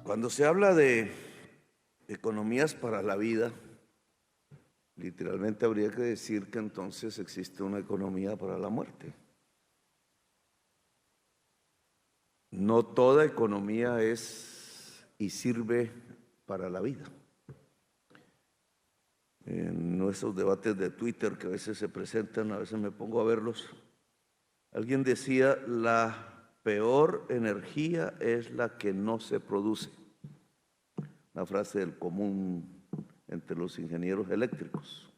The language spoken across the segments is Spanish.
Cuando se habla de economías para la vida, literalmente habría que decir que entonces existe una economía para la muerte. No toda economía es y sirve para la vida. En nuestros debates de Twitter que a veces se presentan, a veces me pongo a verlos, alguien decía, la peor energía es la que no se produce. Una frase del común entre los ingenieros eléctricos,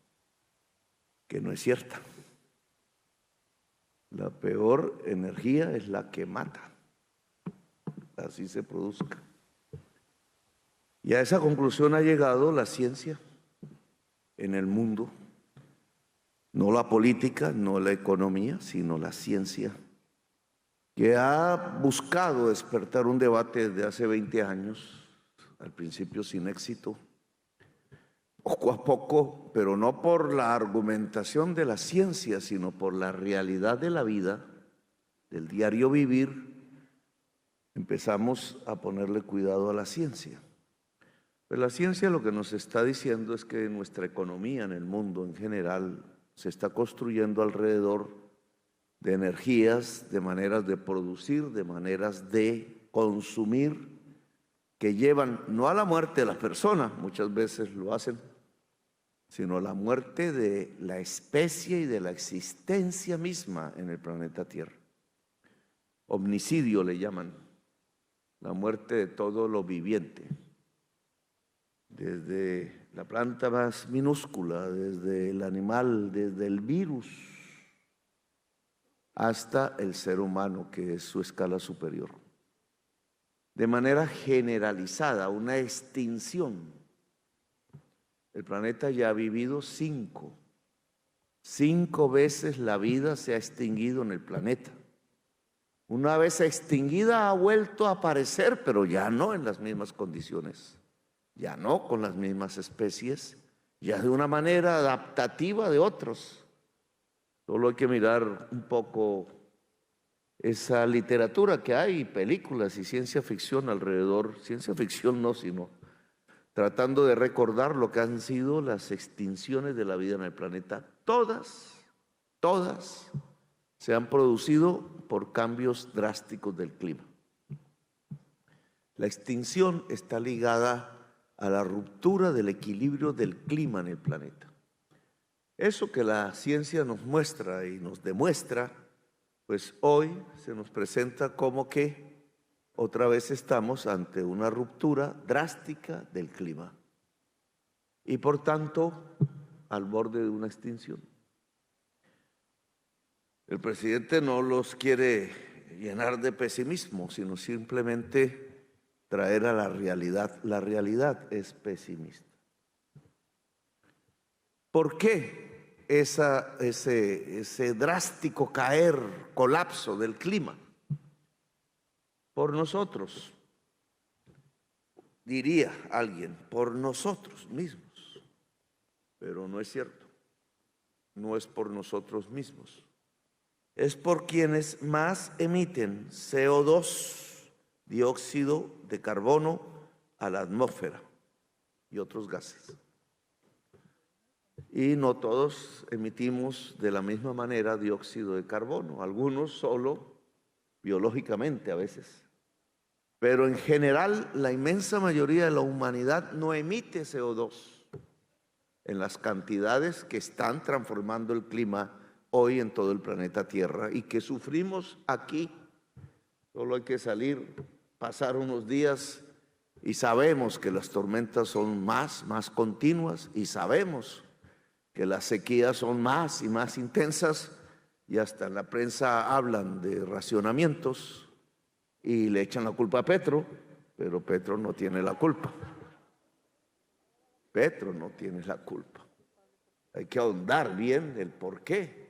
que no es cierta. La peor energía es la que mata, así se produzca. Y a esa conclusión ha llegado la ciencia en el mundo, no la política, no la economía, sino la ciencia, que ha buscado despertar un debate desde hace 20 años, al principio sin éxito, poco a poco, pero no por la argumentación de la ciencia, sino por la realidad de la vida, del diario vivir, empezamos a ponerle cuidado a la ciencia. Pero la ciencia lo que nos está diciendo es que nuestra economía en el mundo en general se está construyendo alrededor de energías, de maneras de producir, de maneras de consumir, que llevan no a la muerte de la persona, muchas veces lo hacen, sino a la muerte de la especie y de la existencia misma en el planeta Tierra. Omnicidio le llaman, la muerte de todo lo viviente, desde la planta más minúscula, desde el animal, desde el virus, hasta el ser humano, que es su escala superior. De manera generalizada, una extinción. El planeta ya ha vivido 5 veces la vida se ha extinguido en el planeta. Una vez extinguida ha vuelto a aparecer, pero ya no en las mismas condiciones, ya no con las mismas especies, ya de una manera adaptativa de otros. Solo hay que mirar un poco esa literatura que hay, películas y ciencia ficción alrededor, ciencia ficción no, sino tratando de recordar lo que han sido las extinciones de la vida en el planeta. Todas se han producido por cambios drásticos del clima. La extinción está ligada a la ruptura del equilibrio del clima en el planeta. Eso que la ciencia nos muestra y nos demuestra, pues hoy se nos presenta como que otra vez estamos ante una ruptura drástica del clima y por tanto al borde de una extinción. El presidente no los quiere llenar de pesimismo, sino simplemente traer a la realidad. La realidad es pesimista. ¿Por qué ese drástico colapso del clima? Por nosotros, diría alguien, por nosotros mismos. Pero no es cierto, no es por nosotros mismos. Es por quienes más emiten CO2, dióxido de carbono, a la atmósfera y otros gases. Y no todos emitimos de la misma manera dióxido de carbono, algunos solo biológicamente a veces. Pero en general la inmensa mayoría de la humanidad no emite CO2 en las cantidades que están transformando el clima hoy en todo el planeta Tierra y que sufrimos aquí. Solo hay que salir, pasar unos días y sabemos que las tormentas son más continuas y sabemos que las sequías son más y más intensas y hasta en la prensa hablan de racionamientos y le echan la culpa a Petro, pero Petro no tiene la culpa. Petro no tiene la culpa. Hay que ahondar bien el por qué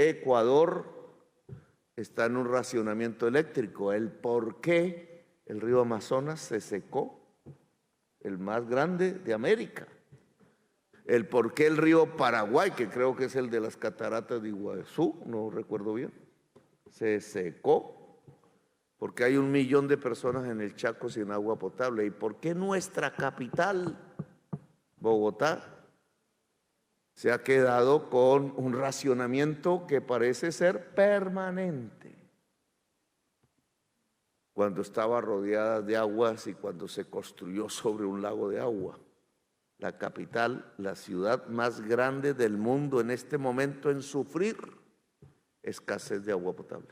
Ecuador está en un racionamiento eléctrico, el por qué el río Amazonas se secó, el más grande de América, el por qué el río Paraguay, que creo que es el de las cataratas de Iguazú, no recuerdo bien, se secó, ¿Por qué hay 1 millón de personas en el Chaco sin agua potable? ¿Y por qué nuestra capital, Bogotá, se ha quedado con un racionamiento que parece ser permanente? Cuando estaba rodeada de aguas y cuando se construyó sobre un lago de agua. La capital, la ciudad más grande del mundo en este momento en sufrir escasez de agua potable.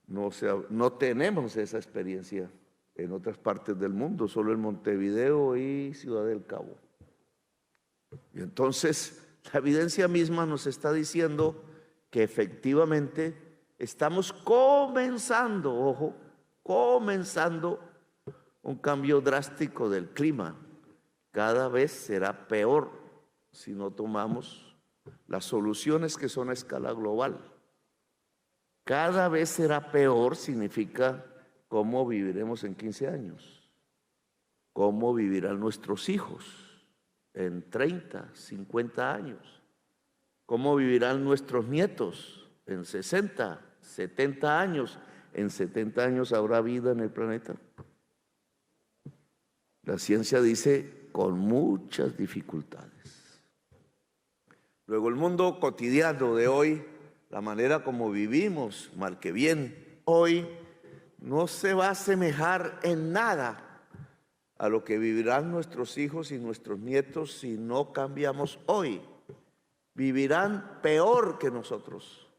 No tenemos esa experiencia en otras partes del mundo, solo en Montevideo y Ciudad del Cabo. Y entonces la evidencia misma nos está diciendo que efectivamente estamos comenzando, ojo, comenzando un cambio drástico del clima. Cada vez será peor si no tomamos las soluciones que son a escala global. Cada vez será peor significa cómo viviremos en 15 años, cómo vivirán nuestros hijos en 30, 50 años, cómo vivirán nuestros nietos en 60, 70 años. ¿En 70 años habrá vida en el planeta? La ciencia dice con muchas dificultades. Luego el mundo cotidiano de hoy, la manera como vivimos, mal que bien, hoy no se va a asemejar en nada a lo que vivirán nuestros hijos y nuestros nietos si no cambiamos hoy. Vivirán peor que nosotros.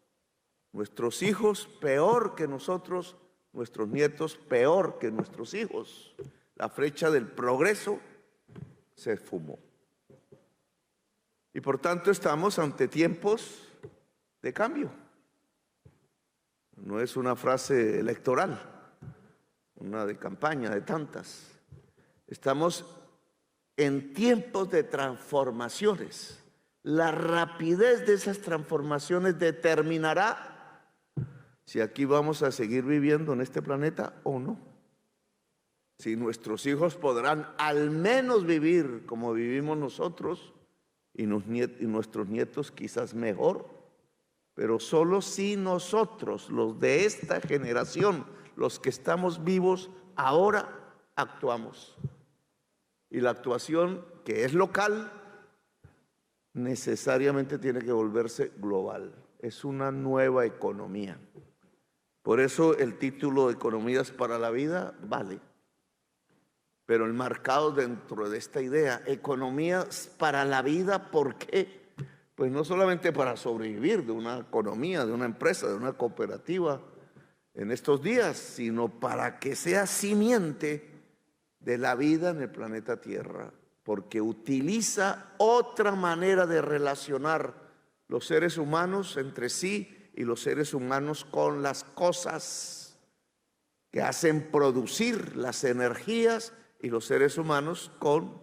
Nuestros hijos peor que nosotros, nuestros nietos peor que nuestros hijos. La flecha del progreso se esfumó. Y por tanto estamos ante tiempos de cambio. No es una frase electoral, una de campaña, de tantas. Estamos en tiempos de transformaciones. La rapidez de esas transformaciones determinará si aquí vamos a seguir viviendo en este planeta o no. Si nuestros hijos podrán al menos vivir como vivimos nosotros y nuestros nietos quizás mejor, pero solo si nosotros, los de esta generación, los que estamos vivos ahora, actuamos. Y la actuación que es local necesariamente tiene que volverse global. Es una nueva economía. Por eso el título de Economías para la Vida vale. Pero enmarcado dentro de esta idea, economías para la vida, ¿por qué? Pues no solamente para sobrevivir de una economía, de una empresa, de una cooperativa en estos días, sino para que sea simiente de la vida en el planeta Tierra, porque utiliza otra manera de relacionar los seres humanos entre sí y los seres humanos con las cosas que hacen producir las energías y los seres humanos con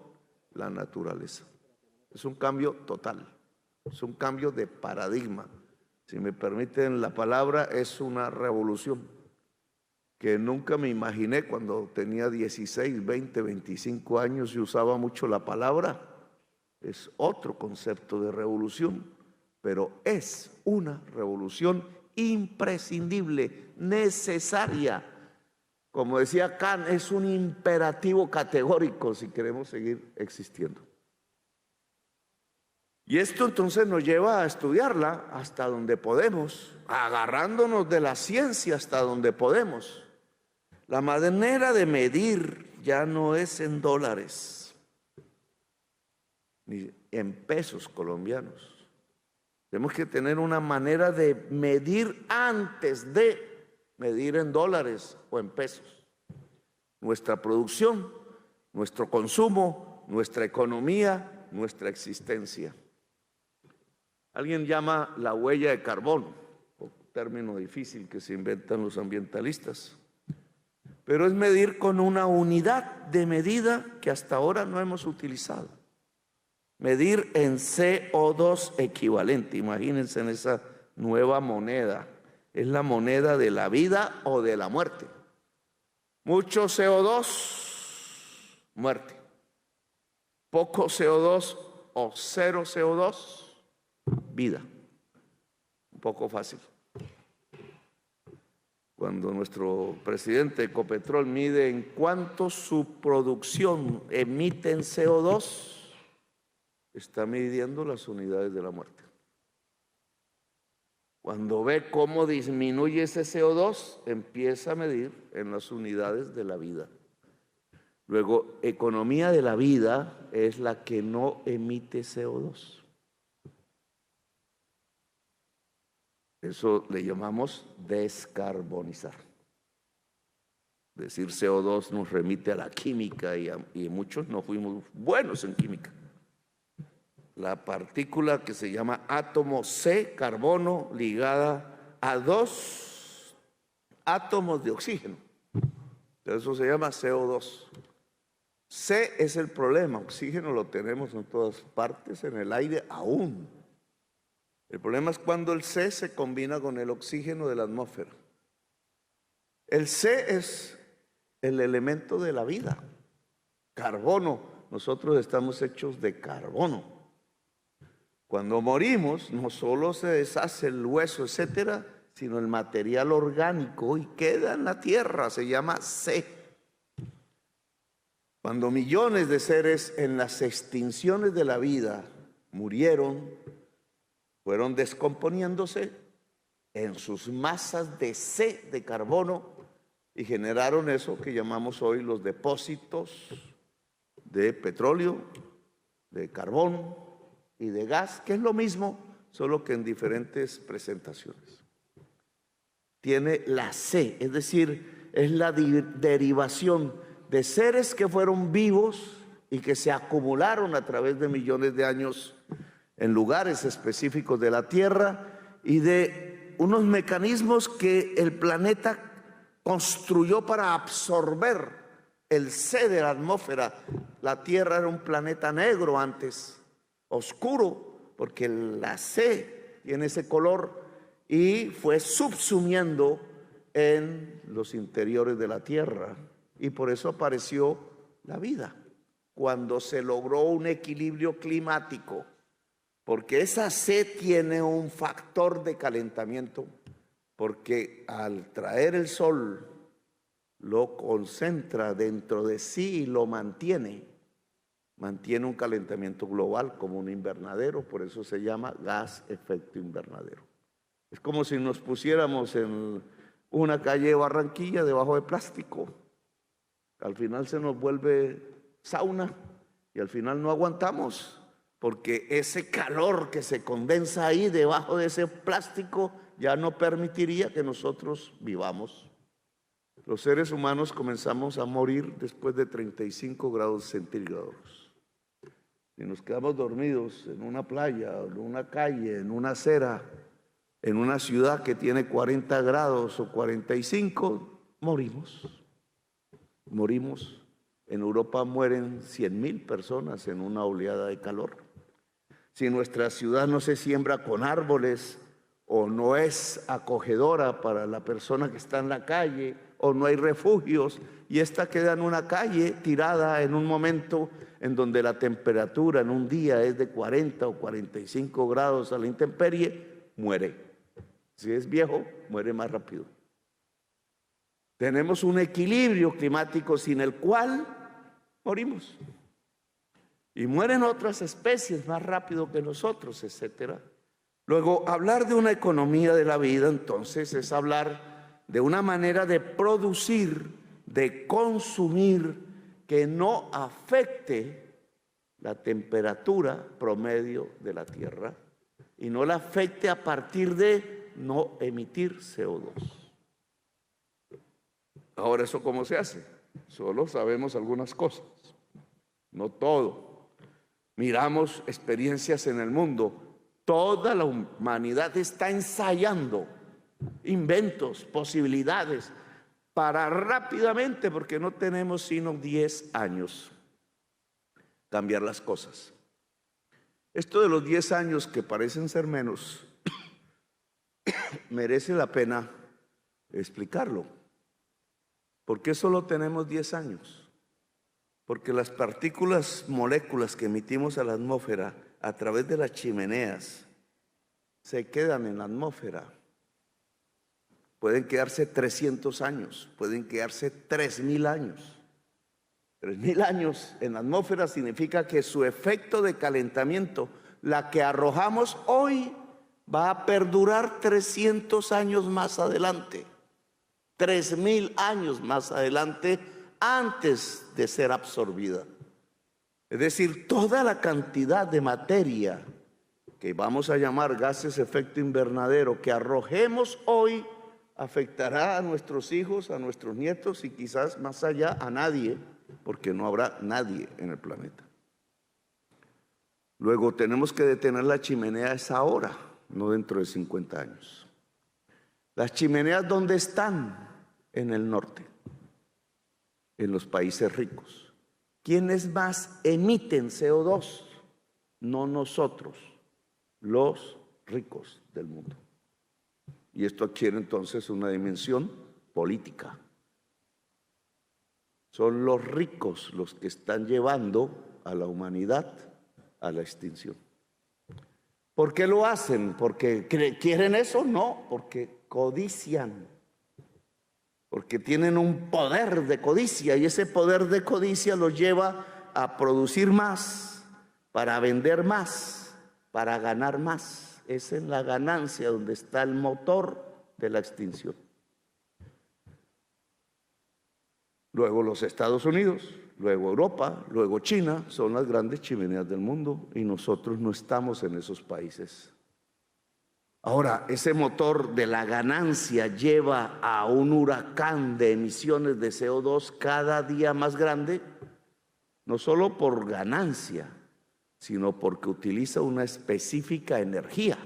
la naturaleza. Es un cambio total, es un cambio de paradigma. Si me permiten la palabra, es una revolución que nunca me imaginé cuando tenía 16, 20, 25 años y usaba mucho la palabra. Es otro concepto de revolución, pero es una revolución imprescindible, necesaria. Como decía Kant, es un imperativo categórico si queremos seguir existiendo. Y esto entonces nos lleva a estudiarla hasta donde podemos, agarrándonos de la ciencia hasta donde podemos. La manera de medir ya no es en dólares, ni en pesos colombianos. Tenemos que tener una manera de medir antes de medir en dólares o en pesos. Nuestra producción, nuestro consumo, nuestra economía, nuestra existencia. Alguien llama la huella de carbono, un término difícil que se inventan los ambientalistas, pero es medir con una unidad de medida que hasta ahora no hemos utilizado. Medir en CO2 equivalente, imagínense en esa nueva moneda. Es la moneda de la vida o de la muerte. Mucho CO2, muerte. Poco CO2 o cero CO2, vida. Un poco fácil. Cuando nuestro presidente Ecopetrol mide en cuánto su producción emite en CO2, está midiendo las unidades de la muerte. Cuando ve cómo disminuye ese CO2, empieza a medir en las unidades de la vida. Luego, economía de la vida es la que no emite CO2. Eso le llamamos descarbonizar. Decir CO2 nos remite a la química y muchos no fuimos buenos en química. La partícula que se llama átomo C, carbono, ligada a 2 átomos de oxígeno. Eso se llama CO2. C es el problema, oxígeno lo tenemos en todas partes, en el aire aún. El problema es cuando el C se combina con el oxígeno de la atmósfera. El C es el elemento de la vida. Carbono, nosotros estamos hechos de carbono. Cuando morimos, no solo se deshace el hueso, etcétera, sino el material orgánico y queda en la tierra, se llama C. Cuando millones de seres en las extinciones de la vida murieron, fueron descomponiéndose en sus masas de C, de carbono, y generaron eso que llamamos hoy los depósitos de petróleo, de carbón y de gas, que es lo mismo, solo que en diferentes presentaciones. Tiene la C, es decir, es la derivación de seres que fueron vivos y que se acumularon a través de millones de años en lugares específicos de la Tierra y de unos mecanismos que el planeta construyó para absorber el C de la atmósfera. La Tierra era un planeta negro antes, oscuro, porque la C tiene ese color y fue subsumiendo en los interiores de la Tierra. Y por eso apareció la vida, cuando se logró un equilibrio climático, porque esa C tiene un factor de calentamiento, porque al traer el sol lo concentra dentro de sí y lo mantiene un calentamiento global como un invernadero, por eso se llama gas efecto invernadero. Es como si nos pusiéramos en una calle de Barranquilla debajo de plástico. Al final se nos vuelve sauna y al final no aguantamos, porque ese calor que se condensa ahí debajo de ese plástico ya no permitiría que nosotros vivamos. Los seres humanos comenzamos a morir después de 35 grados centígrados. Si nos quedamos dormidos en una playa, en una calle, en una acera, en una ciudad que tiene 40 grados o 45, morimos. En Europa mueren 100,000 personas en una oleada de calor. Si nuestra ciudad no se siembra con árboles o no es acogedora para la persona que está en la calle o no hay refugios y esta queda en una calle tirada en un momento en donde la temperatura en un día es de 40 o 45 grados a la intemperie, muere. Si es viejo, muere más rápido. Tenemos un equilibrio climático sin el cual morimos. Y mueren otras especies más rápido que nosotros, etcétera. Luego, hablar de una economía de la vida, entonces, es hablar de una manera de producir, de consumir, que no afecte la temperatura promedio de la Tierra y no la afecte a partir de no emitir CO2. Ahora, ¿eso cómo se hace? Solo sabemos algunas cosas, no todo. Miramos experiencias en el mundo. Toda la humanidad está ensayando inventos, posibilidades, para rápidamente, porque no tenemos sino 10 años, cambiar las cosas. Esto de los 10 años que parecen ser menos, merece la pena explicarlo. ¿Por qué solo tenemos 10 años? Porque las partículas, moléculas que emitimos a la atmósfera a través de las chimeneas se quedan en la atmósfera pueden quedarse 300 años, pueden quedarse 3000 años. 3000 años en la atmósfera significa que su efecto de calentamiento, la que arrojamos hoy, va a perdurar 300 años más adelante, 3000 años más adelante, antes de ser absorbida. Es decir, toda la cantidad de materia que vamos a llamar gases de efecto invernadero que arrojemos hoy afectará a nuestros hijos, a nuestros nietos y quizás más allá a nadie, porque no habrá nadie en el planeta. Luego tenemos que detener la chimenea a esa hora, no dentro de 50 años. Las chimeneas, ¿dónde están? En el norte, en los países ricos. ¿Quiénes más emiten CO2? No nosotros, los ricos del mundo. Y esto adquiere entonces una dimensión política. Son los ricos los que están llevando a la humanidad a la extinción. ¿Por qué lo hacen? ¿Porque quieren eso? No, porque codician. Porque tienen un poder de codicia y ese poder de codicia los lleva a producir más, para vender más, para ganar más. Es en la ganancia donde está el motor de la extinción. Luego los Estados Unidos, luego Europa, luego China, son las grandes chimeneas del mundo y nosotros no estamos en esos países. Ahora, ese motor de la ganancia lleva a un huracán de emisiones de CO2 cada día más grande, no solo por ganancia, sino porque utiliza una específica energía,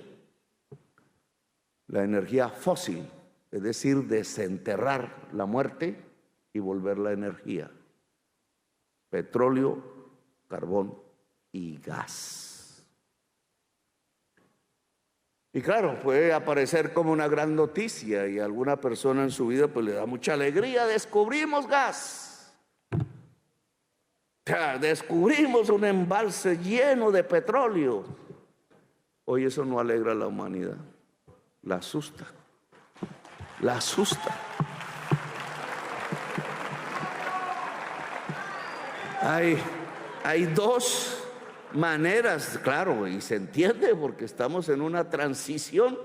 la energía fósil, es decir, desenterrar la muerte y volverla energía, petróleo, carbón y gas. Y claro, puede aparecer como una gran noticia y a alguna persona en su vida pues le da mucha alegría, descubrimos gas. Descubrimos un embalse lleno de petróleo. Hoy eso no alegra a la humanidad, la asusta, la asusta. Hay dos maneras, claro, y se entiende porque estamos en una transición.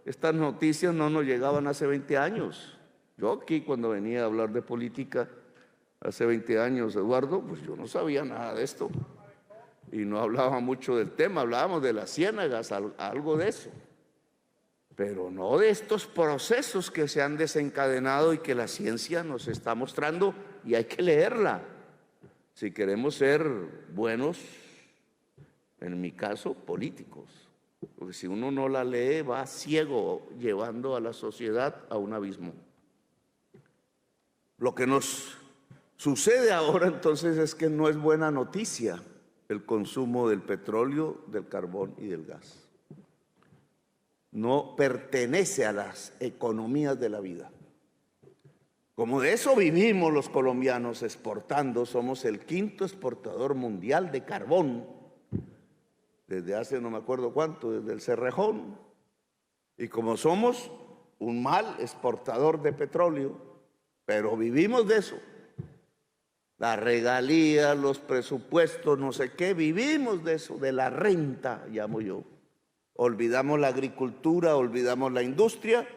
Estas noticias no nos llegaban hace 20 años. Yo aquí cuando venía a hablar de política hace 20 años, Eduardo, pues yo no sabía nada de esto y no hablaba mucho del tema, hablábamos de las ciénagas, algo de eso, pero no de estos procesos que se han desencadenado y que la ciencia nos está mostrando y hay que leerla si queremos ser buenos, en mi caso, políticos, porque si uno no la lee va ciego llevando a la sociedad a un abismo. Lo que nos sucede ahora entonces es que no es buena noticia el consumo del petróleo, del carbón y del gas. No pertenece a las economías de la vida. Como de eso vivimos los colombianos exportando, somos el quinto exportador mundial de carbón desde hace no me acuerdo cuánto, desde el Cerrejón. Y como somos un mal exportador de petróleo, pero vivimos de eso, las regalías, los presupuestos, no sé qué, vivimos de eso, de la renta, llamo yo. Olvidamos la agricultura, olvidamos la industria.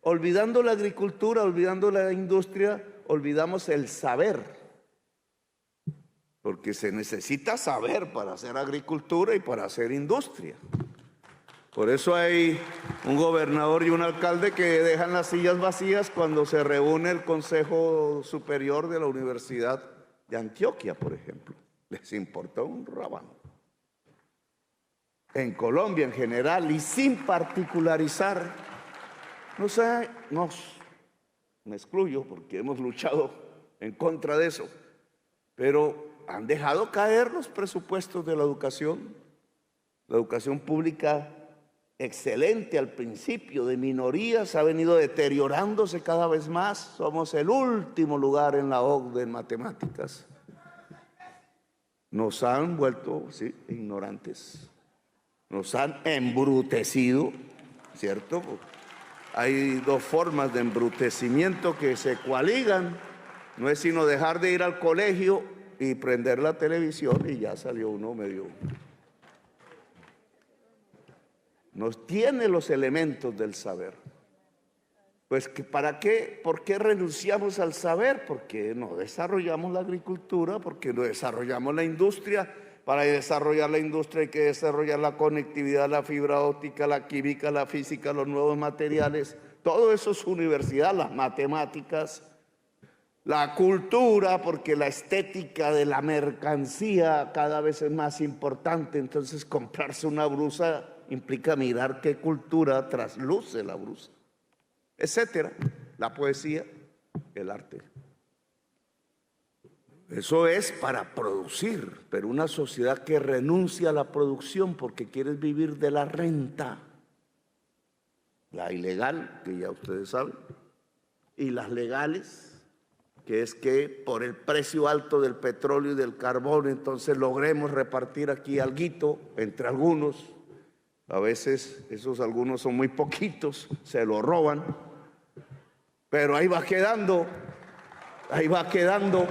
Olvidando la agricultura, olvidando la industria, olvidamos el saber, porque se necesita saber para hacer agricultura y para hacer industria. Por eso hay un gobernador y un alcalde que dejan las sillas vacías cuando se reúne el Consejo Superior de la Universidad de Antioquia, por ejemplo. Les importa un rábano. En Colombia en general y sin particularizar, no sé, me excluyo porque hemos luchado en contra de eso, pero han dejado caer los presupuestos de la educación pública excelente al principio, de minorías, ha venido deteriorándose cada vez más. Somos el último lugar en la OCDE en matemáticas. Nos han vuelto, sí, ignorantes, nos han embrutecido, ¿cierto? Hay dos formas de embrutecimiento que se coaligan. No es sino dejar de ir al colegio y prender la televisión y ya salió uno medio. No tiene los elementos del saber. Pues, ¿para qué? ¿Por qué renunciamos al saber? Porque no desarrollamos la agricultura, porque no desarrollamos la industria. Para desarrollar la industria hay que desarrollar la conectividad, la fibra óptica, la química, la física, los nuevos materiales. Todo eso es universidad, las matemáticas, la cultura, porque la estética de la mercancía cada vez es más importante. Entonces, comprarse una blusa implica mirar qué cultura trasluce la blusa, etcétera. La poesía, el arte. Eso es para producir, pero una sociedad que renuncia a la producción porque quiere vivir de la renta, la ilegal, que ya ustedes saben, y las legales, que es que por el precio alto del petróleo y del carbón, entonces logremos repartir aquí alguito entre algunos. A veces esos algunos son muy poquitos, se lo roban, pero ahí va quedando, ahí va quedando.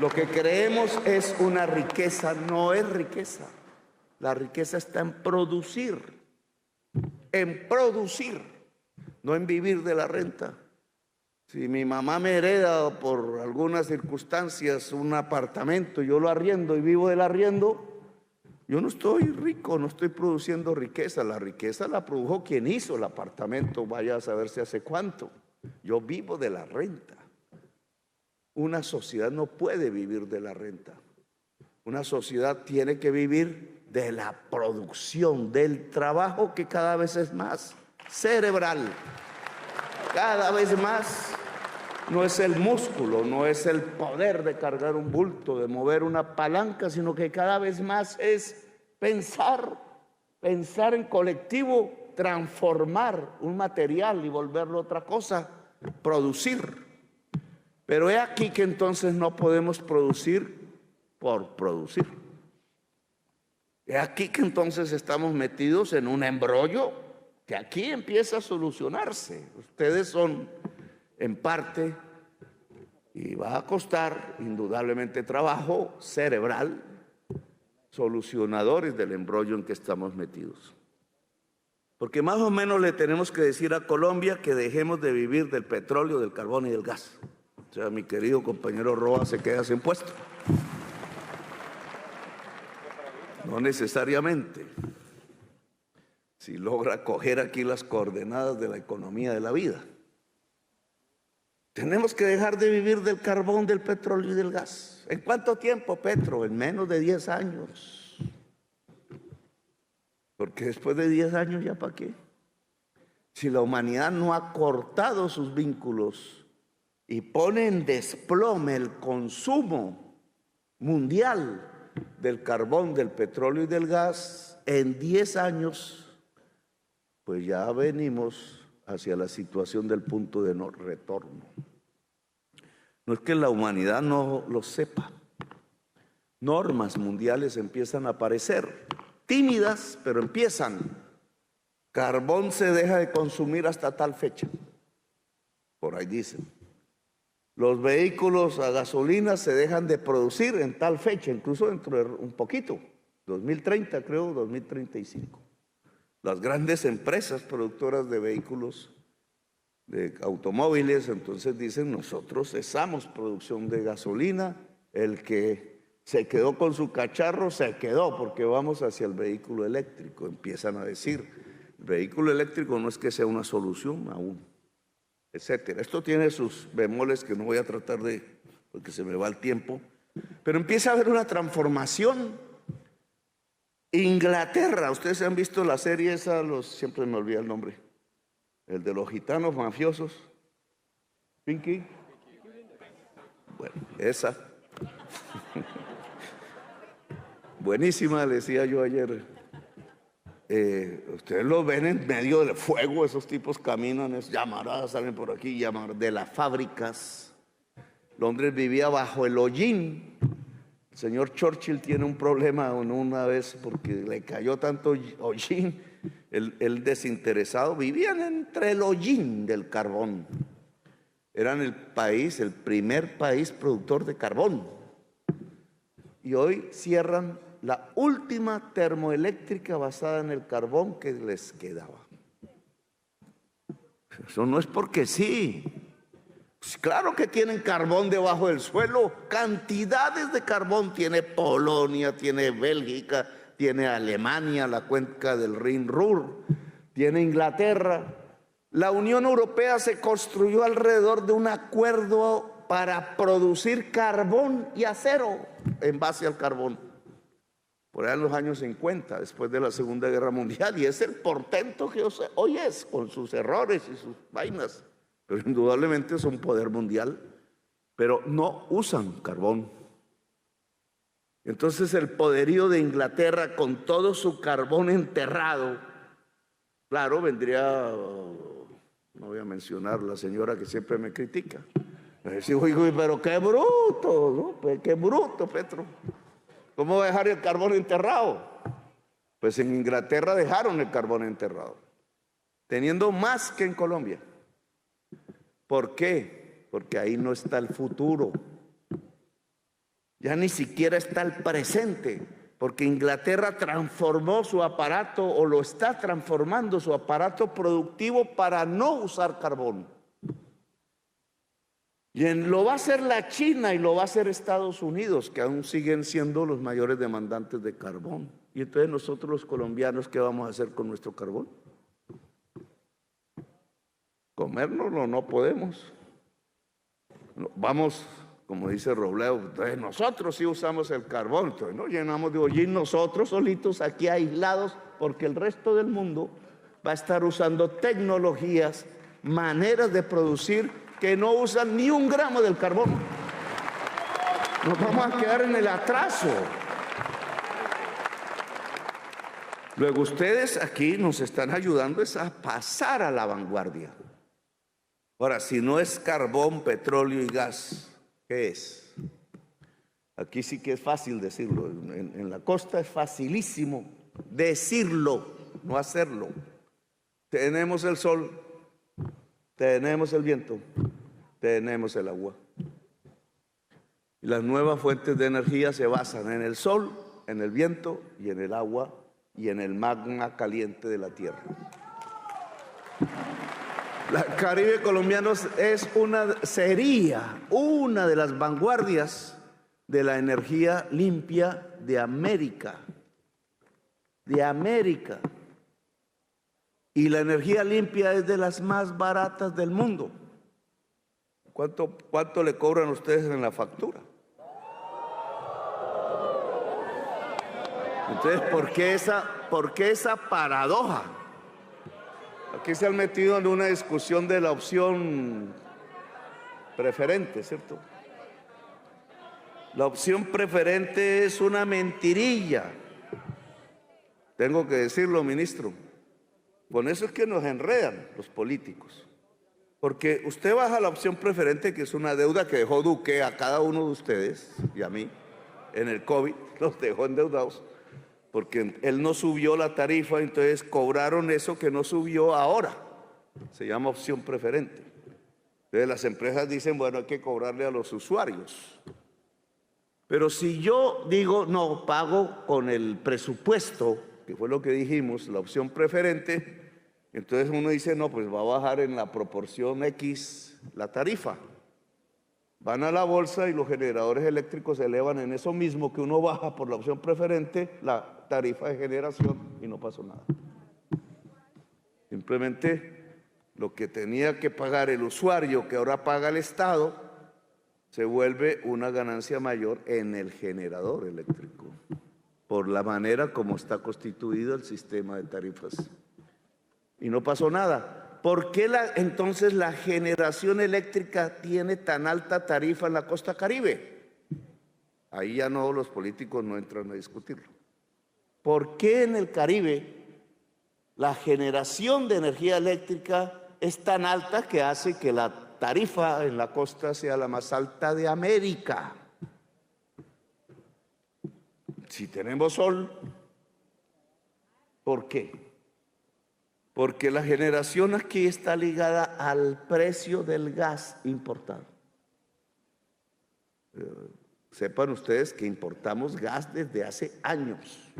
Lo que creemos es una riqueza, no es riqueza. La riqueza está en producir, no en vivir de la renta. Si mi mamá me hereda por algunas circunstancias un apartamento, yo lo arriendo y vivo del arriendo, yo no estoy rico, no estoy produciendo riqueza. La riqueza la produjo quien hizo el apartamento, vaya a saberse hace cuánto. Yo vivo de la renta. Una sociedad no puede vivir de la renta. Una sociedad tiene que vivir de la producción, del trabajo que cada vez es más cerebral. Cada vez más no es el músculo, no es el poder de cargar un bulto, de mover una palanca, sino que cada vez más es pensar en colectivo, transformar un material y volverlo otra cosa, producir. Pero he aquí que entonces no podemos producir por producir. He aquí que entonces estamos metidos en un embrollo que aquí empieza a solucionarse. Ustedes son en parte, y va a costar indudablemente trabajo cerebral, solucionadores del embrollo en que estamos metidos. Porque más o menos le tenemos que decir a Colombia que dejemos de vivir del petróleo, del carbón y del gas. O sea, mi querido compañero Roa se queda sin puesto. No necesariamente. Si logra coger aquí las coordenadas de la economía de la vida. Tenemos que dejar de vivir del carbón, del petróleo y del gas. ¿En cuánto tiempo, Petro? En menos de 10 años. Porque después de 10 años, ¿ya para qué? Si la humanidad no ha cortado sus vínculos y pone en desplome el consumo mundial del carbón, del petróleo y del gas, en 10 años, pues ya venimos hacia la situación del punto de no retorno. No es que la humanidad no lo sepa. Normas mundiales empiezan a aparecer, tímidas, pero empiezan. Carbón se deja de consumir hasta tal fecha. Por ahí dicen. Los vehículos a gasolina se dejan de producir en tal fecha, incluso dentro de un poquito, 2030 creo, 2035. Las grandes empresas productoras de vehículos, de automóviles, entonces dicen, nosotros cesamos producción de gasolina, el que se quedó con su cacharro se quedó porque vamos hacia el vehículo eléctrico, empiezan a decir. El vehículo eléctrico no es que sea una solución aún, etcétera. Esto tiene sus bemoles que no voy a tratar de, porque se me va el tiempo, pero empieza a haber una transformación. Inglaterra, ustedes han visto la serie esa, siempre me olvida el nombre, el de los gitanos mafiosos, Pinky. Bueno, esa. Buenísima, le decía yo ayer. Ustedes lo ven en medio del fuego, esos tipos caminan, llamaradas salen por aquí, de las fábricas. Londres vivía bajo el hollín El señor Churchill tiene un problema una vez porque le cayó tanto hollín, el desinteresado. Vivían entre el hollín del carbón. Eran el primer país productor de carbón. Y hoy cierran la última termoeléctrica basada en el carbón que les quedaba. Eso no es porque sí. Pues claro que tienen carbón debajo del suelo, cantidades de carbón. Tiene Polonia, tiene Bélgica, tiene Alemania, la cuenca del Rin-Ruhr, tiene Inglaterra. La Unión Europea se construyó alrededor de un acuerdo para producir carbón y acero en base al carbón. Por allá en los años 50, después de la Segunda Guerra Mundial, y es el portento que hoy es, con sus errores y sus vainas, pero indudablemente es un poder mundial, pero no usan carbón. Entonces el poderío de Inglaterra con todo su carbón enterrado, claro, vendría, no voy a mencionar la señora que siempre me critica, me decía, uy, pero qué bruto, ¿no? Pues qué bruto, Petro. ¿Cómo va a dejar el carbón enterrado? Pues en Inglaterra dejaron el carbón enterrado, teniendo más que en Colombia. ¿Por qué? Porque ahí no está el futuro. Ya ni siquiera está el presente, porque Inglaterra transformó su aparato, o lo está transformando, su aparato productivo para no usar carbón. Y lo va a hacer la China y lo va a hacer Estados Unidos, que aún siguen siendo los mayores demandantes de carbón. Y entonces nosotros los colombianos, ¿qué vamos a hacer con nuestro carbón? Comérnoslo no podemos. Vamos, como dice Robledo, entonces nosotros sí usamos el carbón, entonces nos llenamos de hollín nosotros solitos aquí aislados, porque el resto del mundo va a estar usando tecnologías, maneras de producir que no usan ni un gramo del carbón. Nos vamos a quedar en el atraso. Luego ustedes aquí nos están ayudando a pasar a la vanguardia. Ahora, si no es carbón, petróleo y gas, ¿qué es? Aquí sí que es fácil decirlo. En la costa es facilísimo decirlo, no hacerlo. Tenemos el sol, tenemos el viento, tenemos el agua. Y las nuevas fuentes de energía se basan en el sol, en el viento y en el agua y en el magma caliente de la tierra. La Caribe colombiano sería una de las vanguardias de la energía limpia de América. De América. Y la energía limpia es de las más baratas del mundo. ¿Cuánto le cobran ustedes en la factura? Entonces, ¿por qué esa paradoja? Aquí se han metido en una discusión de la opción preferente, ¿cierto? La opción preferente es una mentirilla. Tengo que decirlo, ministro. Con eso es que nos enredan los políticos. Porque usted baja la opción preferente, que es una deuda que dejó Duque a cada uno de ustedes y a mí en el COVID, los dejó endeudados, porque él no subió la tarifa, entonces cobraron eso que no subió ahora. Se llama opción preferente. Entonces las empresas dicen, bueno, hay que cobrarle a los usuarios. Pero si yo digo, no, pago con el presupuesto, que fue lo que dijimos, la opción preferente, entonces uno dice, no, pues va a bajar en la proporción X la tarifa. Van a la bolsa y los generadores eléctricos se elevan en eso mismo que uno baja por la opción preferente, la tarifa de generación, y no pasó nada. Simplemente lo que tenía que pagar el usuario, que ahora paga el Estado, se vuelve una ganancia mayor en el generador eléctrico, por la manera como está constituido el sistema de tarifas. Y no pasó nada. ¿Por qué entonces la generación eléctrica tiene tan alta tarifa en la costa Caribe? Ahí ya no, los políticos no entran a discutirlo. ¿Por qué en el Caribe la generación de energía eléctrica es tan alta que hace que la tarifa en la costa sea la más alta de América? si tenemos sol, ¿por qué? Porque la generación aquí está ligada al precio del gas importado. Sepan ustedes que importamos gas desde hace años.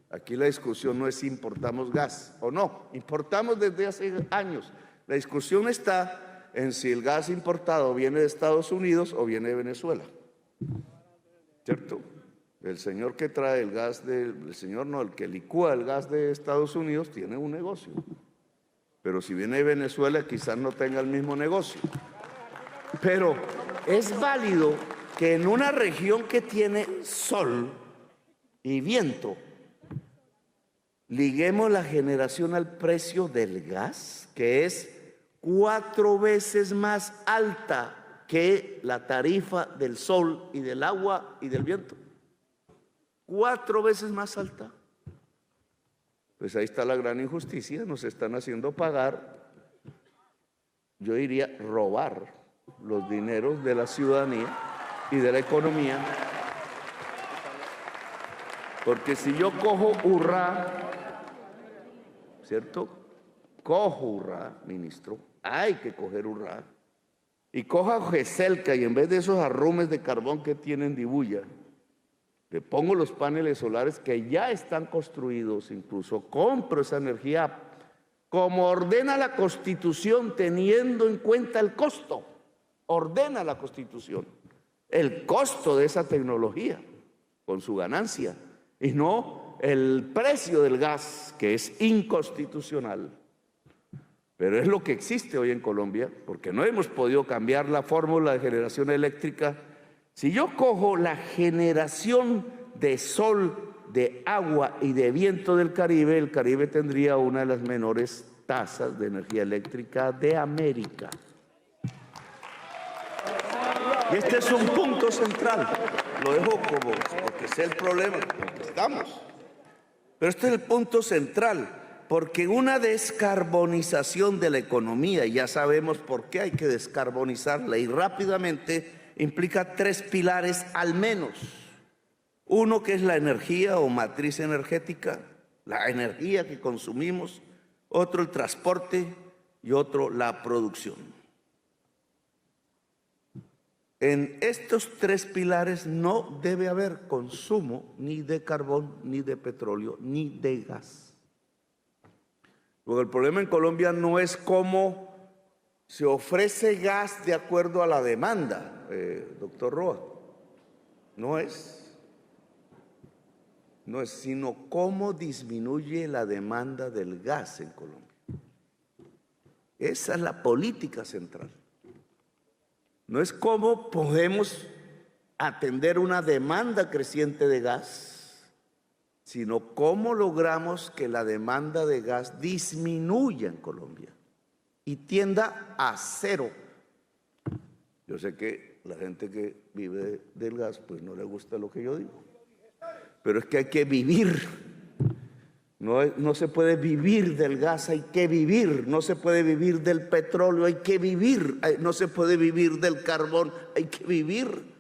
Aquí la discusión no es si importamos gas o no, importamos desde hace años. La discusión está en si el gas importado viene de Estados Unidos o viene de Venezuela. ¿Cierto? El señor que trae el gas el que licúa el gas de Estados Unidos tiene un negocio. Pero si viene de Venezuela quizás no tenga el mismo negocio. Pero es válido que en una región que tiene sol y viento, liguemos la generación al precio del gas, que es 4 veces más alta que la tarifa del sol y del agua y del viento. 4 veces más alta. Pues ahí está la gran injusticia, nos están haciendo pagar, yo diría robar los dineros de la ciudadanía y de la economía. Porque si yo cojo Urrá, ¿cierto? Cojo Urrá, ministro, hay que coger Urrá, y coja Geselca y en vez de esos arrumes de carbón que tienen Dibuya, le pongo los paneles solares que ya están construidos, incluso compro esa energía como ordena la Constitución, teniendo en cuenta el costo. Ordena la Constitución el costo de esa tecnología con su ganancia y no el precio del gas, que es inconstitucional. Pero es lo que existe hoy en Colombia, porque no hemos podido cambiar la fórmula de generación eléctrica. Si yo cojo la generación de sol, de agua y de viento del Caribe, el Caribe tendría una de las menores tasas de energía eléctrica de América. Y este es un punto central. Lo dejo como porque sé el problema con el que estamos. Pero este es el punto central, porque una descarbonización de la economía, y ya sabemos por qué hay que descarbonizarla y rápidamente, implica 3 pilares al menos. Uno que es la energía o matriz energética, la energía que consumimos, otro el transporte y otro la producción. En estos 3 pilares no debe haber consumo ni de carbón, ni de petróleo, ni de gas. Porque el problema en Colombia no es cómo se ofrece gas de acuerdo a la demanda, doctor Roa. No es, sino cómo disminuye la demanda del gas en Colombia. Esa es la política central. No es cómo podemos atender una demanda creciente de gas, sino cómo logramos que la demanda de gas disminuya en Colombia y tienda a 0. Yo sé que la gente que vive del gas pues no le gusta lo que yo digo, pero es que hay que vivir. No se puede vivir del gas, hay que vivir. No se puede vivir del petróleo, hay que vivir. No se puede vivir del carbón, hay que vivir.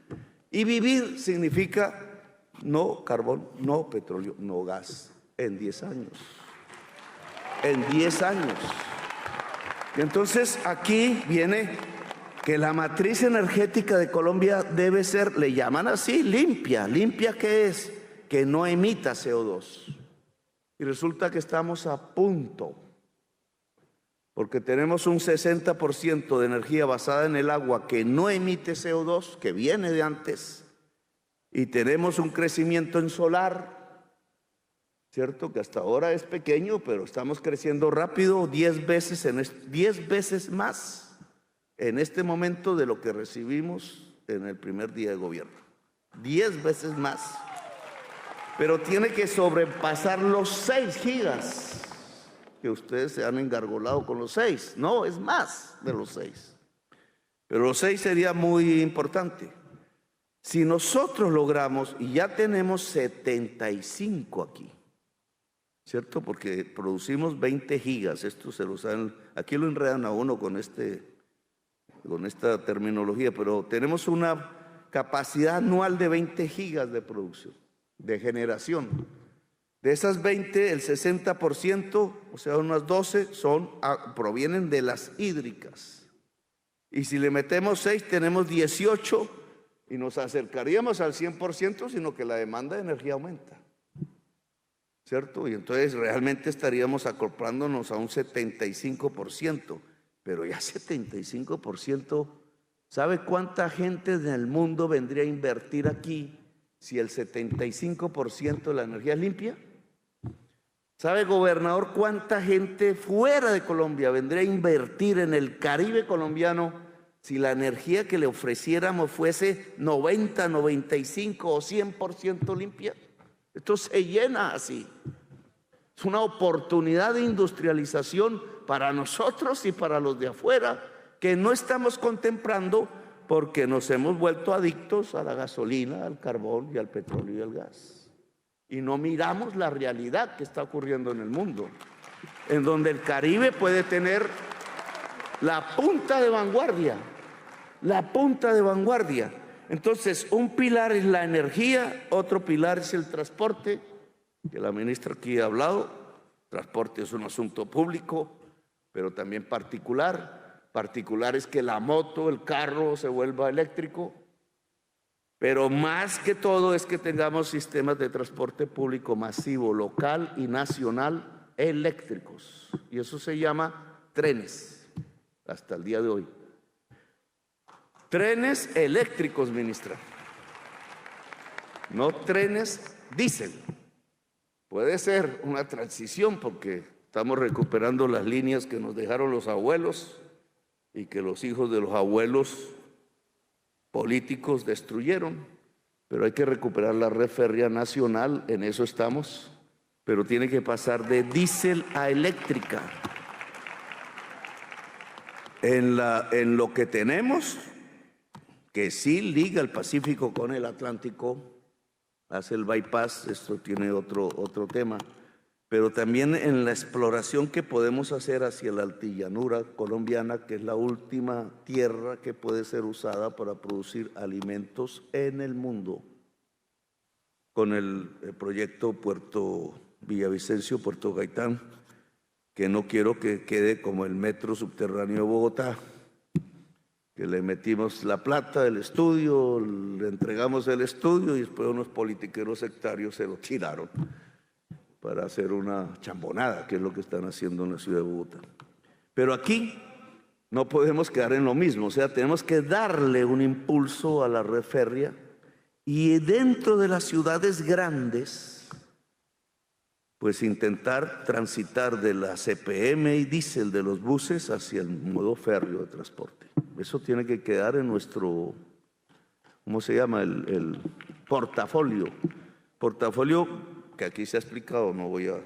Y vivir significa no carbón, no petróleo, no gas en 10 años. En 10 años. Y entonces aquí viene que la matriz energética de Colombia debe ser, le llaman así, limpia. ¿Limpia qué es? Que no emita CO2. Y resulta que estamos a punto, porque tenemos un 60% de energía basada en el agua que no emite CO2, que viene de antes, y tenemos un crecimiento en solar, ¿cierto? Que hasta ahora es pequeño, pero estamos creciendo rápido, 10 veces más en este momento de lo que recibimos en el primer día de gobierno. 10 veces más. Pero tiene que sobrepasar los 6 gigas, que ustedes se han engargolado con los 6. No, es más de los 6. Pero los 6 sería muy importante. Si nosotros logramos, y ya tenemos 75 aquí, ¿cierto? Porque producimos 20 gigas. Esto se lo saben, aquí lo enredan a uno con esta terminología, pero tenemos una capacidad anual de 20 gigas de producción. de generación. De esas 20, el 60%, o sea, unas 12, provienen de las hídricas. Y si le metemos 6, tenemos 18 y nos acercaríamos al 100%, sino que la demanda de energía aumenta. ¿Cierto? Y entonces realmente estaríamos acoplándonos a un 75%. Pero ya 75%, ¿sabe cuánta gente en el mundo vendría a invertir aquí si el 75% de la energía es limpia? ¿Sabe, gobernador, cuánta gente fuera de Colombia vendría a invertir en el Caribe colombiano si la energía que le ofreciéramos fuese 90, 95 o 100% limpia? Esto se llena así. Es una oportunidad de industrialización para nosotros y para los de afuera que no estamos contemplando porque nos hemos vuelto adictos a la gasolina, al carbón y al petróleo y al gas. Y no miramos la realidad que está ocurriendo en el mundo, en donde el Caribe puede tener la punta de vanguardia, la punta de vanguardia. Entonces, un pilar es la energía, otro pilar es el transporte, que la ministra aquí ha hablado. Transporte es un asunto público, pero también particular. Particular es que la moto, el carro se vuelva eléctrico, pero más que todo es que tengamos sistemas de transporte público masivo, local y nacional, eléctricos. Y eso se llama trenes, hasta el día de hoy. Trenes eléctricos, ministra, no trenes diésel. Puede ser una transición porque estamos recuperando las líneas que nos dejaron los abuelos y que los hijos de los abuelos políticos destruyeron, pero hay que recuperar la red férrea nacional, en eso estamos, pero tiene que pasar de diésel a eléctrica. En lo que tenemos, que sí liga el Pacífico con el Atlántico, hace el bypass, esto tiene otro tema, pero también en la exploración que podemos hacer hacia la altillanura colombiana, que es la última tierra que puede ser usada para producir alimentos en el mundo, con el proyecto Puerto Villavicencio, Puerto Gaitán, que no quiero que quede como el metro subterráneo de Bogotá, que le metimos la plata del estudio, le entregamos el estudio y después unos politiqueros sectarios se lo tiraron para hacer una chambonada, que es lo que están haciendo en la ciudad de Bogotá. Pero aquí no podemos quedar en lo mismo, o sea, tenemos que darle un impulso a la red férrea y dentro de las ciudades grandes, pues intentar transitar de la CPM y diésel de los buses hacia el modo férreo de transporte. Eso tiene que quedar en nuestro, ¿cómo se llama? El portafolio. Portafolio que aquí se ha explicado, no voy a...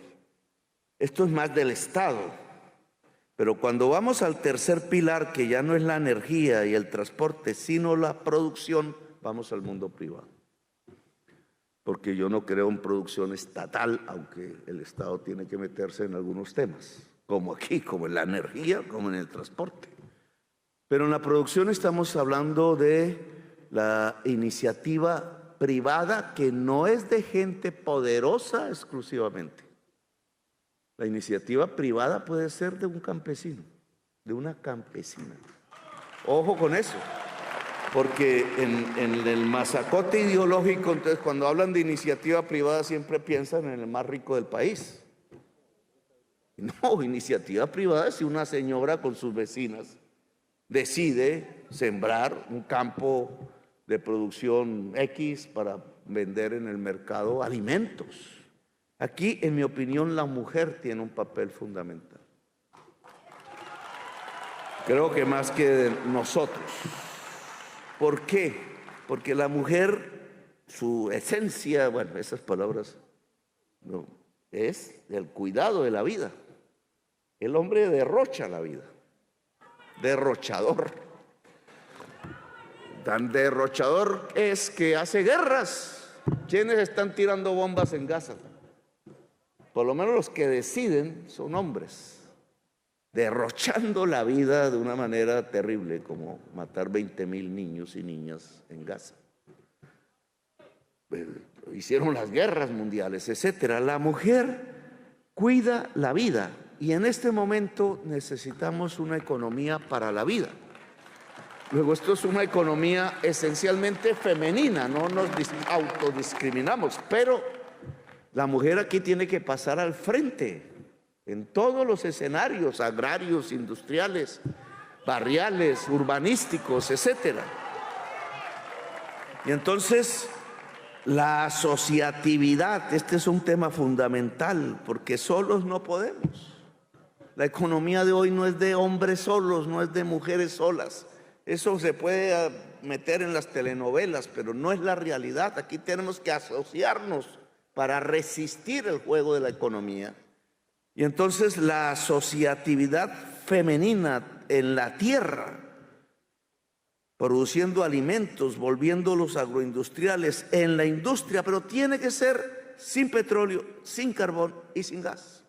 Esto es más del Estado. Pero cuando vamos al tercer pilar, que ya no es la energía y el transporte, sino la producción, vamos al mundo privado. Porque yo no creo en producción estatal, aunque el Estado tiene que meterse en algunos temas, como aquí, como en la energía, como en el transporte. Pero en la producción estamos hablando de la iniciativa privada, que no es de gente poderosa exclusivamente. La iniciativa privada puede ser de un campesino, de una campesina. Ojo con eso. Porque en el masacote ideológico, entonces cuando hablan de iniciativa privada siempre piensan en el más rico del país. No, iniciativa privada es si una señora con sus vecinas decide sembrar un campo de producción X para vender en el mercado alimentos. Aquí, en mi opinión, la mujer tiene un papel fundamental. Creo que más que nosotros. ¿Por qué? Porque la mujer, su esencia, bueno, esas palabras, no, es el cuidado de la vida. El hombre derrocha la vida, derrochador. Tan derrochador es que hace guerras. ¿Quiénes están tirando bombas en Gaza? Por lo menos los que deciden son hombres, derrochando la vida de una manera terrible, como matar 20,000 niños y niñas en Gaza. hicieron las guerras mundiales, etcétera. La mujer cuida la vida y en este momento necesitamos una economía para la vida. Luego, esto es una economía esencialmente femenina, no nos autodiscriminamos, pero la mujer aquí tiene que pasar al frente en todos los escenarios agrarios, industriales, barriales, urbanísticos, etcétera. Y entonces, la asociatividad, este es un tema fundamental, porque solos no podemos. La economía de hoy no es de hombres solos, no es de mujeres solas. Eso se puede meter en las telenovelas, pero no es la realidad. Aquí tenemos que asociarnos para resistir el juego de la economía. Y entonces la asociatividad femenina en la tierra, produciendo alimentos, volviéndolos agroindustriales en la industria, pero tiene que ser sin petróleo, sin carbón y sin gas.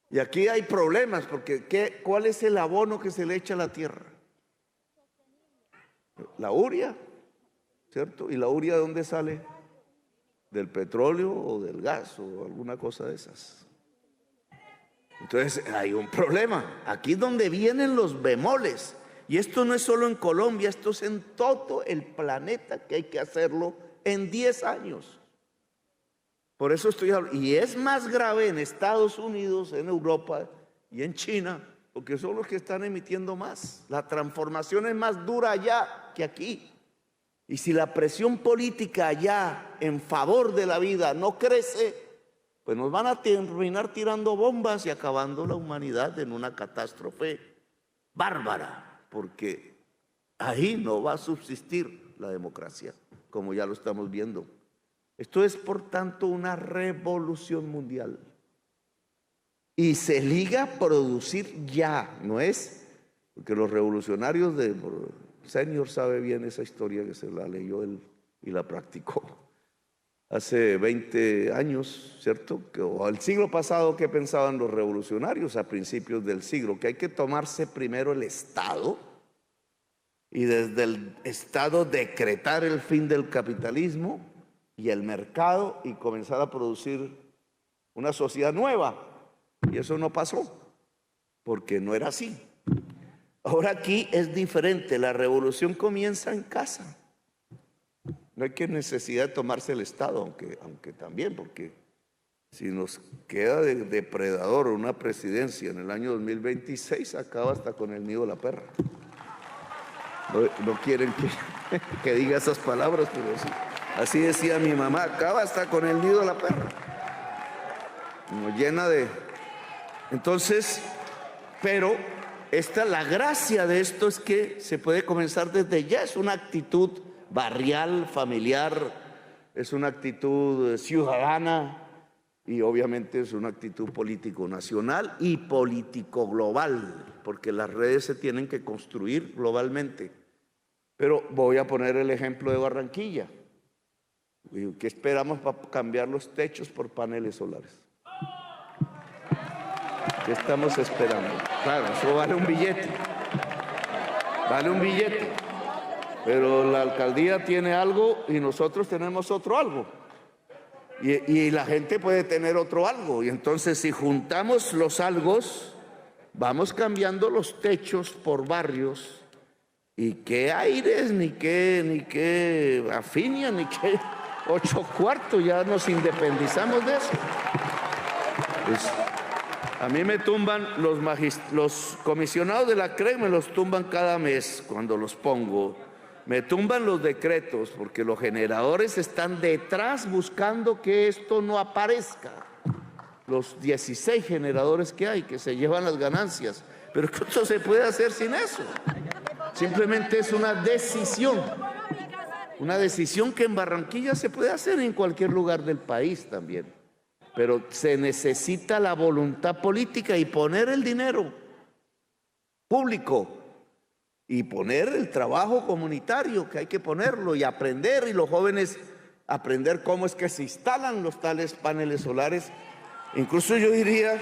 Y aquí hay problemas, porque ¿cuál es el abono que se le echa a la tierra? La urea, ¿cierto? ¿Y la urea de dónde sale? Del petróleo o del gas o alguna cosa de esas. Entonces hay un problema. Aquí es donde vienen los bemoles. Y esto no es solo en Colombia, esto es en todo el planeta, que hay que hacerlo en 10 años. Por eso estoy hablando. Y es más grave en Estados Unidos, en Europa y en China, porque son los que están emitiendo más. La transformación es más dura allá que aquí. Y si la presión política allá en favor de la vida no crece, pues nos van a terminar tirando bombas y acabando la humanidad en una catástrofe bárbara, porque ahí no va a subsistir la democracia, como ya lo estamos viendo. Esto es, por tanto, una revolución mundial. Y se liga a producir ya, ¿no es? Porque los revolucionarios de Senior sabe bien esa historia, que se la leyó él y la practicó hace 20 años, ¿cierto? O al siglo pasado, ¿qué pensaban los revolucionarios a principios del siglo? Que hay que tomarse primero el Estado y desde el Estado decretar el fin del capitalismo y el mercado y comenzar a producir una sociedad nueva. Y eso no pasó, porque no era así. Ahora aquí es diferente, la revolución comienza en casa. No hay que necesidad de tomarse el Estado, aunque también, porque si nos queda de depredador una presidencia en el año 2026, acaba hasta con el nido de la perra. No quieren que diga esas palabras, pero sí. Así decía mi mamá, acaba hasta con el nido de la perra. Como llena de... Entonces, pero la gracia de esto es que se puede comenzar desde ya. Es una actitud barrial, familiar, es una actitud ciudadana y obviamente es una actitud político nacional y político global, porque las redes se tienen que construir globalmente. Pero voy a poner el ejemplo de Barranquilla. ¿Qué esperamos para cambiar los techos por paneles solares? ¿Qué estamos esperando? Claro, eso vale un billete. Vale un billete. Pero la alcaldía tiene algo y nosotros tenemos otro algo. Y la gente puede tener otro algo. Y entonces, si juntamos los algos, vamos cambiando los techos por barrios. Y qué aires, ni qué afinia, ni qué 8 cuartos, ya nos independizamos de eso. Pues, a mí me tumban los comisionados de la CRE, me los tumban cada mes cuando los pongo. Me tumban los decretos porque los generadores están detrás buscando que esto no aparezca. Los 16 generadores que hay, que se llevan las ganancias. Pero esto se puede hacer sin eso. Simplemente es una decisión. Una decisión que en Barranquilla se puede hacer en cualquier lugar del país también. Pero se necesita la voluntad política y poner el dinero público y poner el trabajo comunitario, que hay que ponerlo y aprender, y los jóvenes aprender cómo es que se instalan los tales paneles solares. Incluso yo diría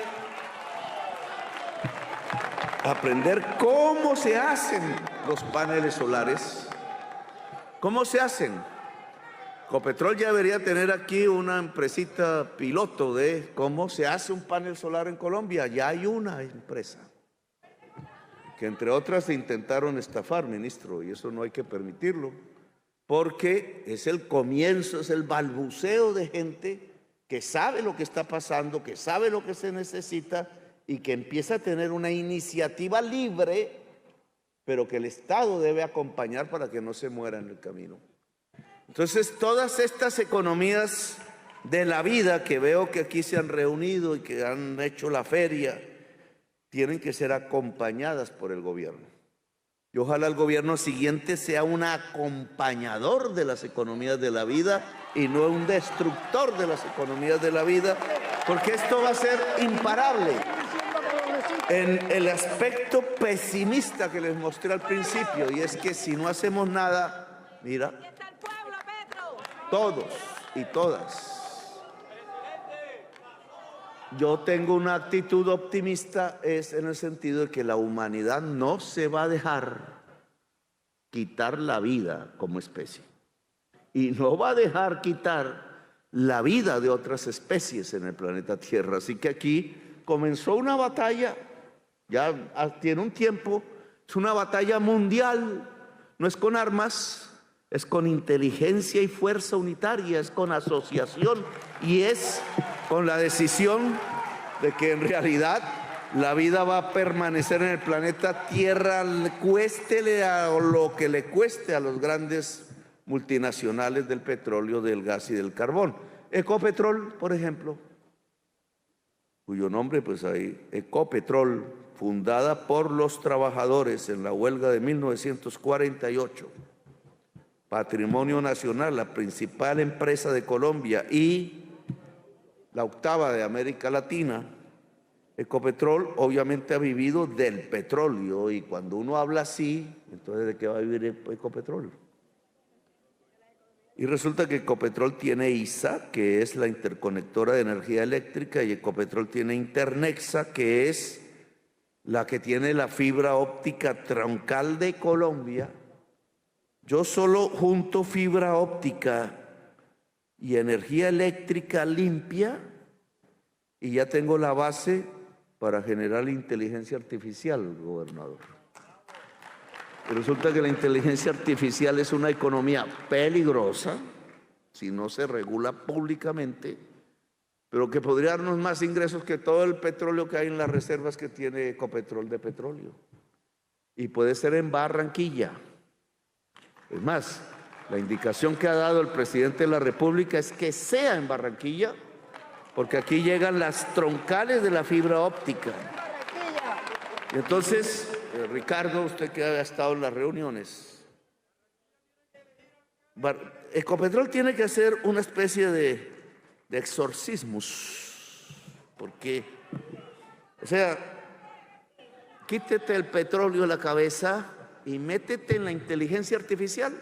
aprender cómo se hacen los paneles solares. ¿Cómo se hacen? Ecopetrol ya debería tener aquí una empresita piloto de cómo se hace un panel solar en Colombia. Ya hay una empresa que entre otras se intentaron estafar, ministro, y eso no hay que permitirlo, porque es el comienzo, es el balbuceo de gente que sabe lo que está pasando, que sabe lo que se necesita y que empieza a tener una iniciativa libre, pero que el Estado debe acompañar para que no se muera en el camino. Entonces, todas estas economías de la vida que veo que aquí se han reunido y que han hecho la feria, tienen que ser acompañadas por el gobierno. Y ojalá el gobierno siguiente sea un acompañador de las economías de la vida y no un destructor de las economías de la vida, porque esto va a ser imparable. En el aspecto pesimista que les mostré al principio, y es que si no hacemos nada, mira, todos y todas. Yo tengo una actitud optimista, es en el sentido de que la humanidad no se va a dejar quitar la vida como especie. Y no va a dejar quitar la vida de otras especies en el planeta Tierra. Así que aquí comenzó una batalla, ya tiene un tiempo, es una batalla mundial, no es con armas, es con inteligencia y fuerza unitaria, es con asociación y es con la decisión de que en realidad la vida va a permanecer en el planeta Tierra, cuéstele a lo que le cueste a los grandes multinacionales del petróleo, del gas y del carbón. Ecopetrol, por ejemplo, cuyo nombre pues ahí, Ecopetrol, fundada por los trabajadores en la huelga de 1948, patrimonio nacional, la principal empresa de Colombia y la octava de América Latina. Ecopetrol obviamente ha vivido del petróleo, y cuando uno habla así, entonces ¿de qué va a vivir Ecopetrol? Y resulta que Ecopetrol tiene ISA, que es la interconectora de energía eléctrica, y Ecopetrol tiene Internexa, que es la que tiene la fibra óptica troncal de Colombia. Yo solo junto fibra óptica y energía eléctrica limpia y ya tengo la base para generar inteligencia artificial, gobernador. Y resulta que la inteligencia artificial es una economía peligrosa si no se regula públicamente, pero que podría darnos más ingresos que todo el petróleo que hay en las reservas que tiene Ecopetrol de petróleo. Y puede ser en Barranquilla. Es más, la indicación que ha dado el presidente de la República es que sea en Barranquilla, porque aquí llegan las troncales de la fibra óptica. Y entonces, Ricardo, usted que ha estado en las reuniones, Ecopetrol tiene que hacer una especie de exorcismos, porque, o sea, quítete el petróleo de la cabeza y métete en la inteligencia artificial,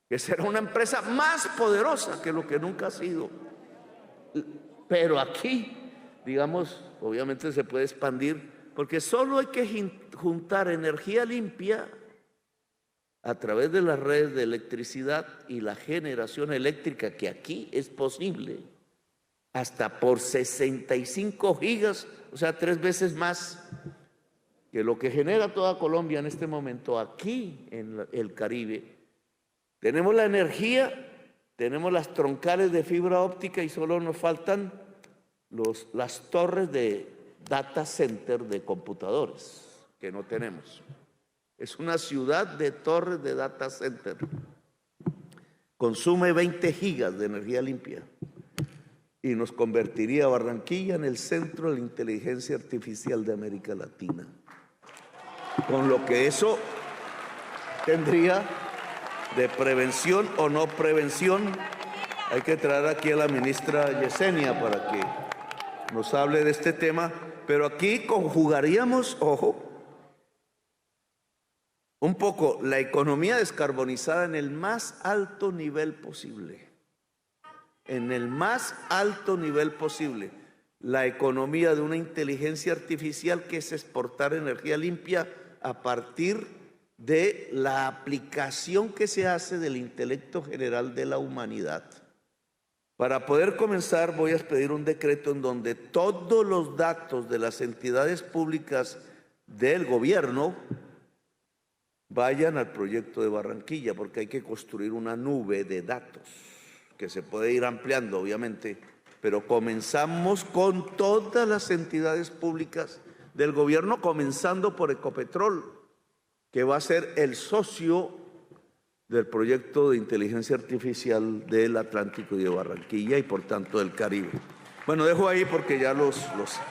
que será una empresa más poderosa que lo que nunca ha sido. Pero aquí, digamos, obviamente se puede expandir, porque solo hay que juntar energía limpia a través de las redes de electricidad y la generación eléctrica, que aquí es posible, hasta por 65 gigas, o sea, 3 veces más que lo que genera toda Colombia en este momento aquí en el Caribe. Tenemos la energía, tenemos las troncales de fibra óptica y solo nos faltan las torres de data center de computadores, que no tenemos. Es una ciudad de torres de data center. Consume 20 gigas de energía limpia y nos convertiría a Barranquilla en el centro de la inteligencia artificial de América Latina. Con lo que eso tendría de prevención o no prevención. Hay que traer aquí a la ministra Yesenia para que nos hable de este tema, pero aquí conjugaríamos, ojo, un poco la economía descarbonizada en el más alto nivel posible. En el más alto nivel posible. La economía de una inteligencia artificial que es exportar energía limpia a partir de la aplicación que se hace del intelecto general de la humanidad. Para poder comenzar, voy a expedir un decreto en donde todos los datos de las entidades públicas del gobierno vayan al proyecto de Barranquilla, porque hay que construir una nube de datos que se puede ir ampliando, obviamente, pero comenzamos con todas las entidades públicas del gobierno, comenzando por Ecopetrol, que va a ser el socio del proyecto de inteligencia artificial del Atlántico y de Barranquilla y por tanto del Caribe. Bueno, dejo ahí porque ya los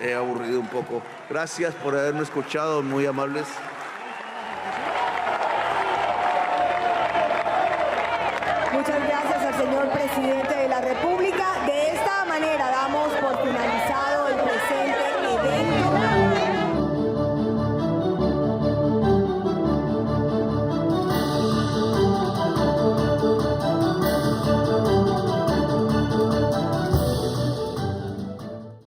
he aburrido un poco. Gracias por haberme escuchado, muy amables.